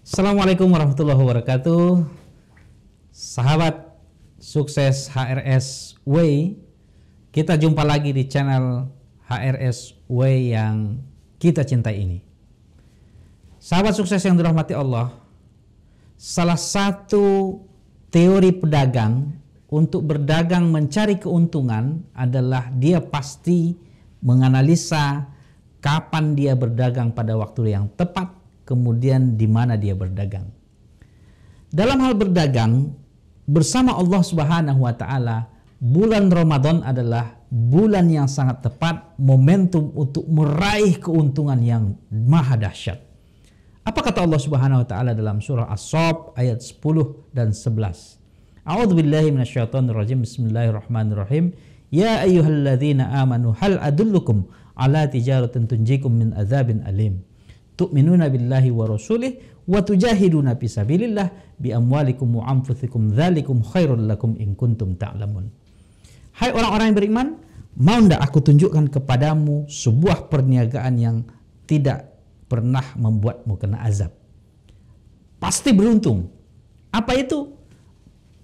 Assalamualaikum warahmatullahi wabarakatuh. Sahabat sukses HRS Way, kita jumpa lagi di channel HRS Way yang kita cintai ini. Sahabat sukses yang dirahmati Allah, salah satu teori pedagang untuk berdagang mencari keuntungan adalah dia pasti menganalisa kapan dia berdagang pada waktu yang tepat, kemudian di mana dia berdagang. Dalam hal berdagang bersama Allah Subhanahu wa taala, bulan Ramadan adalah bulan yang sangat tepat, momentum untuk meraih keuntungan yang maha dahsyat. Apa kata Allah Subhanahu wa taala dalam surah As-Saff ayat 10 dan 11? A'udzubillahi minasyaitonirrajim. Bismillahirrahmanirrahim. Ya ayyuhalladzina amanu hal adullukum ala tijaratin tunjikum min adzabin alim. Tu'minuna billahi wa rasulih wa tujahiduna fi sabilillah bi amwalikum wa anfusikum dzalikum khairul lakum in kuntum ta'lamun. Hai orang-orang yang beriman, mau ndak aku tunjukkan kepadamu sebuah perniagaan yang tidak pernah membuatmu kena azab? Pasti beruntung. Apa itu?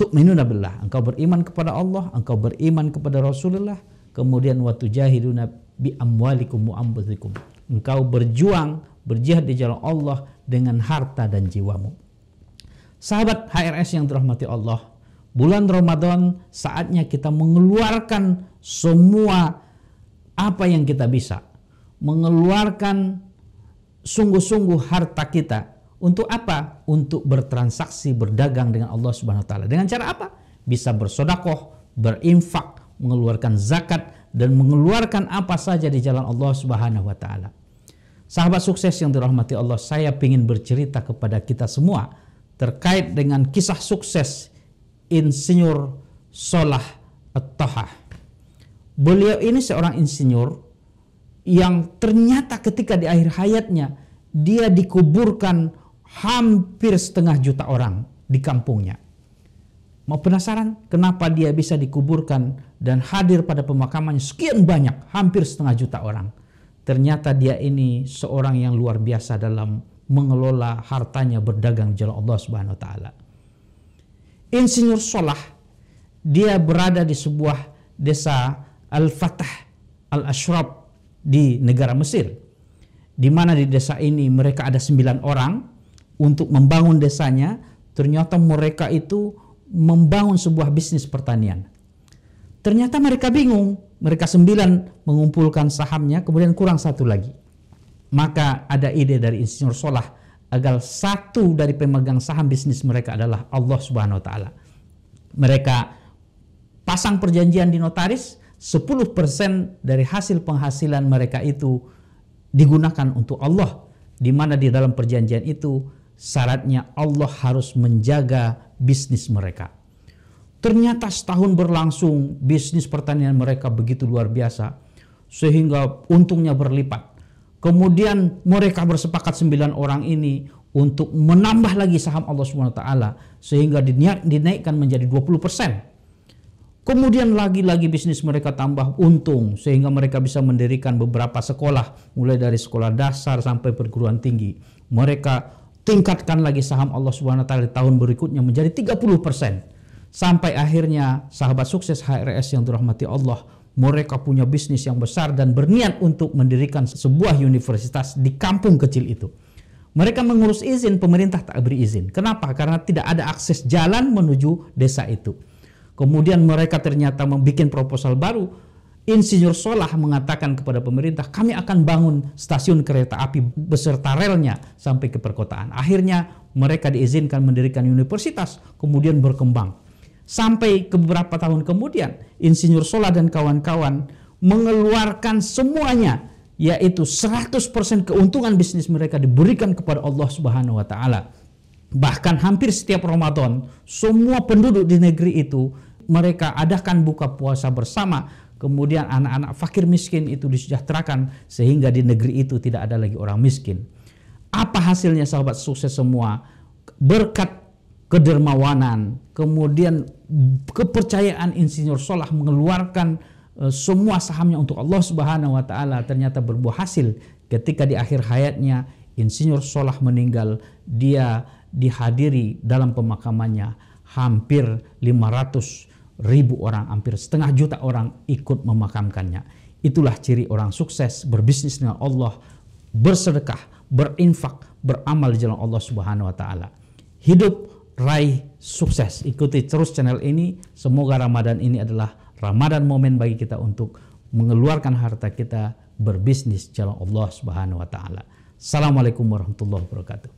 Tu'minuna billah, engkau beriman kepada Allah, engkau beriman kepada Rasulullah, kemudian wa tujahiduna bi amwalikum wa anfusikum. Engkau berjuang, berjihad di jalan Allah dengan harta dan jiwamu. Sahabat HRS yang dirahmati Allah, bulan Ramadan saatnya kita mengeluarkan semua apa yang kita bisa. Mengeluarkan sungguh-sungguh harta kita. Untuk apa? Untuk bertransaksi, berdagang dengan Allah Subhanahu wa taala. Dengan cara apa? Bisa bersedekah, berinfak, mengeluarkan zakat, dan mengeluarkan apa saja di jalan Allah Subhanahu wa taala. Sahabat sukses yang dirahmati Allah, saya ingin bercerita kepada kita semua terkait dengan kisah sukses Insinyur Solah At-Taha. Beliau ini seorang insinyur yang ternyata ketika di akhir hayatnya dia dikuburkan hampir 500 juta orang di kampungnya. Mau penasaran kenapa dia bisa dikuburkan dan hadir pada pemakamannya sekian banyak, hampir 500 juta orang? Ternyata dia ini seorang yang luar biasa dalam mengelola hartanya, berdagang di jalan Allah Subhanahu wa taala. Insinyur Solah, dia berada di sebuah desa Al-Fatah Al-Ashraf di negara Mesir, di mana di desa ini mereka ada 9 orang untuk membangun desanya. Ternyata mereka itu membangun sebuah bisnis pertanian. Ternyata mereka bingung. Mereka 9 mengumpulkan sahamnya, kemudian kurang 1 lagi. Maka ada ide dari Insinyur Solah agar satu dari pemegang saham bisnis mereka adalah Allah Subhanahu wa taala. Mereka pasang perjanjian di notaris, 10% dari hasil penghasilan mereka itu digunakan untuk Allah, di mana di dalam perjanjian itu syaratnya Allah harus menjaga bisnis mereka. Ternyata setahun berlangsung, bisnis pertanian mereka begitu luar biasa sehingga untungnya berlipat. Kemudian mereka bersepakat 9 orang ini untuk menambah lagi saham Allah Subhanahu wa taala sehingga dinaikkan menjadi 20%. Kemudian lagi-lagi bisnis mereka tambah untung sehingga mereka bisa mendirikan beberapa sekolah, mulai dari sekolah dasar sampai perguruan tinggi. Mereka tingkatkan lagi saham Allah Subhanahu wa taala di tahun berikutnya menjadi 30%. Sampai akhirnya sahabat sukses HRS yang dirahmati Allah, mereka punya bisnis yang besar dan berniat untuk mendirikan sebuah universitas di kampung kecil itu. Mereka mengurus izin, pemerintah tak beri izin. Kenapa? Karena tidak ada akses jalan menuju desa itu. Kemudian mereka ternyata membuat proposal baru. Insinyur Solah mengatakan kepada pemerintah, kami akan bangun stasiun kereta api beserta relnya sampai ke perkotaan. Akhirnya mereka diizinkan mendirikan universitas, kemudian berkembang. Sampai ke beberapa tahun kemudian, Insinyur Solah dan kawan-kawan mengeluarkan semuanya, yaitu 100% keuntungan bisnis mereka diberikan kepada Allah Subhanahu wa taala. Bahkan hampir setiap Ramadan, semua penduduk di negeri itu mereka adakan buka puasa bersama. Kemudian anak-anak fakir miskin itu disejahterakan sehingga di negeri itu tidak ada lagi orang miskin. Apa hasilnya sahabat sukses semua? Berkat kedermawanan, kemudian kepercayaan Insinyur Solah mengeluarkan semua sahamnya untuk Allah Subhanahu wa taala, ternyata berbuah hasil ketika di akhir hayatnya Insinyur Solah meninggal, dia dihadiri dalam pemakamannya hampir 500.000 orang, hampir setengah juta orang ikut memakamkannya. Itulah ciri orang sukses berbisnis dengan Allah, bersedekah, berinfak, beramal di jalan Allah Subhanahu wa taala. Hidup raih sukses. Ikuti terus channel ini. Semoga Ramadan ini adalah Ramadan momen bagi kita untuk mengeluarkan harta kita berbisnis jalan Allah Subhanahu wa taala. Assalamualaikum warahmatullahi wabarakatuh.